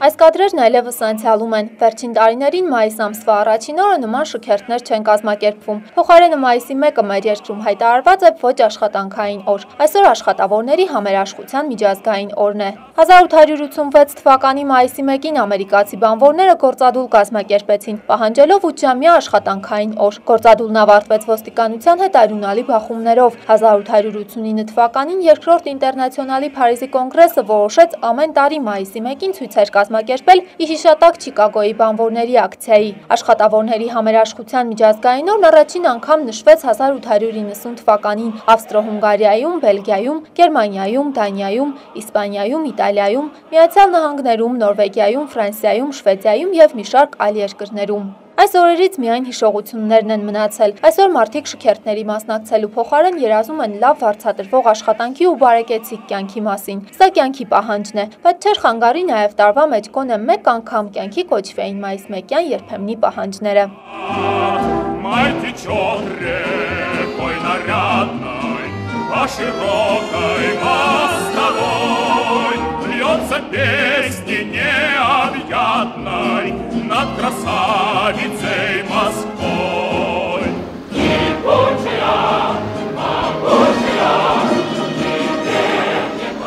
Այս կադրերն այլևս անցյալում են։ Վերջին տարիներին մայիս ամսվա առաջին օրը նման շքերթներ չեն կազմակերպվում։ Փոխարենը մայիսի 1-ը մեր երկրում հայտարարված է ոչ աշխատանքային օր։ Այսօր աշխատավորների համերաշխության միջազգային օրն է։ 1886 թվականի մայիսի 1-ին ամերիկացի բանվորները գործադուլ կազմակերպեցին, պահանջելով 8-ժամյա աշխատանքային օր։ Գործադուլն ավարտվեց ոստիկանության հետ այրունալի բախումներով։ 1889 թվականին երկրորդ ինտերնացիոնալի Փարիզի կոնգրեսը որոշեց ամեն տարի մայիսի 1-ին ցույցեր կազմակերպել ի հիշատակ Չիկագոյի բանվորների ակցիայի։ Աշխատավորների համերաշխության միջազգային օրն առաջին անգամ նշվեց 1890 թվականին Ավստրո-Հունգարիայում, Բելգիայում, Գերմանիայում, Դանիայում, Իսպանիայում, Իտալիայում, Միացյալ Նահանգներում, Նորվեգիայում, Ֆրանսիայում, Շվեդիայում և մի շարք այլ երկրներում։ Այս օրերից միայն հիշողություններն են մնացել։ Այսօր մարդիկ շքերթների մասնակցելու փոխարեն երազում են լավ վարձատրվող աշխատանքի ու բարեկեցիկ կյանքի մասին։ Սա կյանքի պահանջն է, բայց չէր խանգարի նաև տարվա մեջ գոնե մեկ անգամ կյանքի կոչվեին մայիս 1-յան երբեմնի поханջները։ Над красавицей Москвой.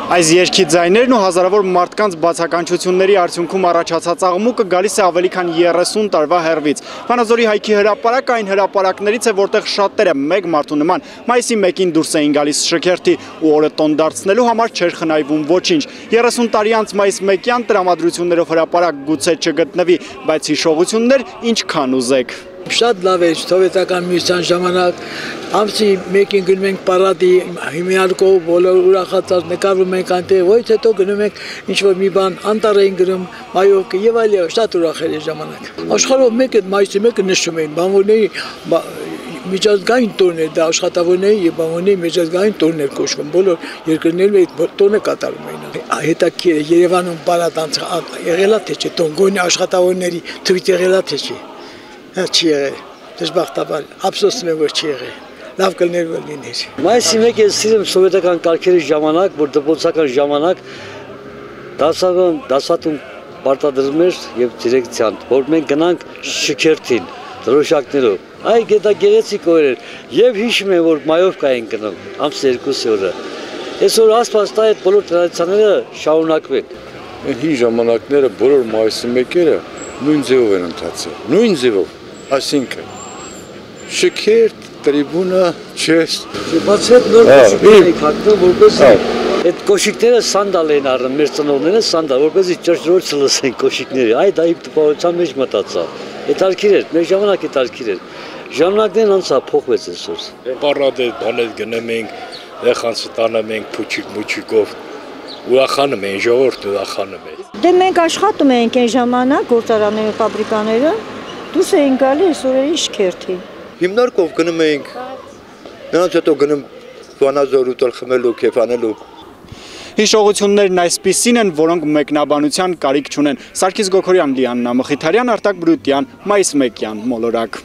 Այս երգի ձայներն ու հազարավոր մարդկանց բացականչությունների արդյունքում առաջացած աղմուկը գալիս է ավելի քան 30 տարվա հեռվից։ Վանաձորի հայքի հրապարակը այն հրապարակներից է, որտեղ շատերը մեկ մարդու նման մայիսի 1-ին դուրս էին գալիս շքերթի ու օրը տոն դարձնելու համար չէր խնայվում ոչինչ։ 30 տարի անց մայիս 1-յան տրամադրություններով հրապարակ գուցե չգտնվի, բայց հիշողություններ ինչքան ուզեք։ Շատ լավ է սովետական միության ժամանակ ամսի 1-ին գնում ենք պարադի հիմնարկով բոլոր ուրախացած նկարվում ենք այնտեղ, ոչ հետո գնում ենք ինչ-որ մի բան անտառ էին գրում մայովկը եւ այլ շատ ուրախ էր ժամանակ։ Աշխարհով մեկը մայիսի 1-ը նշում էին բանվորների միջազգային տոնն էր, դա աշխատավորների եւ բանվորների միջազգային տոնն էր կոչվում, բոլոր երկրներում այդ տոնը կատարում էին։ Հետաքրքիր է Երևանում պարադ եղելա թե չէ, տոն գոնե աշխատավորների թվից եղելա թե չէ։ Չի եղել, դժբախտաբար, ափսոսում եմ, որ չի եղել, լավ կլներ որ լիներ։ Մայիսի 1-ը սիրում սովետական կարգերի ժամանակ, որ դպրոցական ժամանակ դասատուն պարտադրում էր եւ դիրեկցիան, որ մենք գնանք շքերթին, դրոշակներով։ Այ դա գեղեցիկ օր էր եւ հիշում եմ, որ մայովկա էին գնում, ամսի 2-ի օրը։ Այսօր ասպաստա այդ բոլոր տրադիցիաները շարունակվեն։ Հին ժամանակները բոլոր մայիսի 1-երը նույն ձևով են ընթացել, նույն ձևով, այսինքն շքերթ, տրիբունա, չեստ։ Բաց հետ նոր կոշիկներ եք հագնում, որպես այդ կոշիկները սանդալ են առնում, մեր ծնողները սանդալ, որպեսզի ճրճրոց լսեն կոշիկները, այ դա իմ տպավորության մեջ մտածա։ Հետարքիր էր, մեր ժամանակ հետարքիր էր։ Ժամանակներն անցա փոխվեց այսօր։ Պարադե բաներ գնում ենք, եղանցը տանում ենք փուչիկ-մուչիկով, ուրախանում են, ժողովուրդը ուրախանում է։ Դե մենք աշխատում ենք այն ժամանակ գործարանների ֆաբրիկաները, դուրս էին գալի այս օրերի շքերթի։ Հիմնարկով գնում էինք, նրանց հետո գնում Վանաձոր ուտել խմելու, քեֆանելու։ Հիշողություններն այսպիսին են, որոնք մեկնաբանության կարիք չունեն։ Սարգիս Գոքորյան, Լիաննա Մխիթարյան, Արտակ Բրուտյան, մայիս 1-յան մոլորակ։